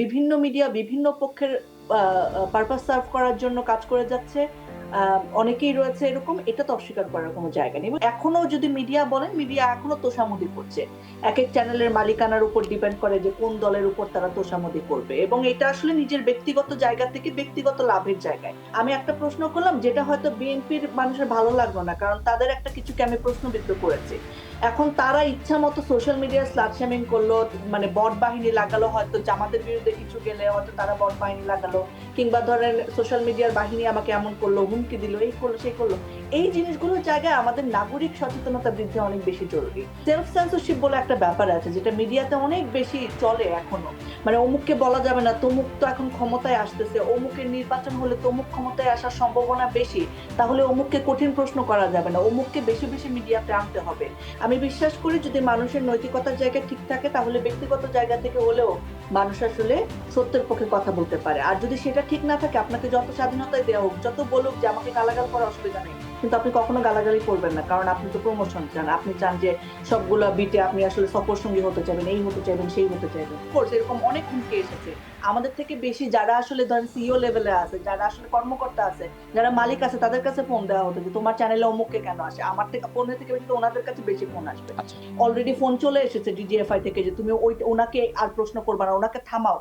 বিভিন্ন মিডিয়া বিভিন্ন পক্ষের পারপাস সার্ভ করার জন্য কাজ করে যাচ্ছে। অনেকেই রয়েছে এরকম, এটা তো অস্বীকার করার কোনো জায়গা নেই। এবং এখনো যদি মিডিয়া বলেন, মিডিয়া এখনো তোষামোদি করছে। একেক চ্যানেলের মালিকানার উপর ডিপেন্ড করে যে কোন দলের উপর তারা তোষামোদি করবে। এবং এটা আসলে নিজের ব্যক্তিগত জায়গা থেকে ব্যক্তিগত লাভের জায়গায়। আমি একটা প্রশ্ন করলাম যেটা হয়তো বিএনপির মানুষের ভালো লাগলো না। কারণ তাদের একটা কিছুকে আমি প্রশ্নবিদ্ধ করেছি। এখন তারা ইচ্ছামতো সোশ্যাল মিডিয়ায় স্লাট শেমিং করলো, মানে বট বাহিনী লাগালো, হয়তো জামাতের বিরুদ্ধে কিছু গেলে হয়তো তারা বট বাহিনী লাগালো, কিংবা ধরেন সোশ্যাল মিডিয়ার বাহিনী আমাকে এমন করলো, হুমকি দিল, এই করলো, সেই করলো। এই জিনিসগুলোর জায়গায় আমাদের নাগরিক সচেতনতা বৃদ্ধি অনেক বেশি জরুরি। সেলফ সেন্সরশিপ বলে একটা ব্যাপার আছে যেটা মিডিয়াতে অনেক বেশি চলে এখনো। মানে অমুককে বলা যাবে না, তমুক তো এখন ক্ষমতায় আসতেছে, অমুকের নির্বাচন হলে তমুক ক্ষমতায় আসার সম্ভাবনা বেশি, তাহলে অমুককে কঠিন প্রশ্ন করা যাবে না, অমুককে বেশি বেশি মিডিয়াতে আনতে হবে। আমি বিশ্বাস করি যদি মানুষের নৈতিকতার জায়গা ঠিক থাকে তাহলে ব্যক্তিগত জায়গা থেকে হলেও মানুষ আসলে সত্যের পক্ষে কথা বলতে পারে। আর যদি সেটা ঠিক না থাকে, আপনাকে যত স্বাধীনতাই দেওয়া হোক, যত বলুক যে আমাকে গালাগাল করার অসুবিধা নেই, কিন্তু আপনি কখনো গালাগালি করবেন না। কারণ আপনি তো প্রমোশন চান, আপনি চান যে সবগুলা বিটে আপনি আসলে সফর সঙ্গী হতে চাইবেন, এই হতে চাইবেন, সেই হতে চাইবেন। কোর্স এরকম অনেক হুমকি এসেছে। আমাদের থেকে বেশি যারা আসলে ধরেন সিইও লেভেলে আছে, যারা আসলে কর্মকর্তা আছে, যারা মালিক আছে, তাদের কাছে ফোন দেওয়া হতো যে তোমার চ্যানেলে অমুককে কেন আসে। আমার থেকে ফোনের থেকে বেশি তো ওনাদের কাছে বেশি ফোন আসবে। আচ্ছা। অলরেডি ফোন চলে এসেছে ডিজিএফআই থেকে যে তুমি ওনাকে আর প্রশ্ন করবা না, ওনাকে থামাও।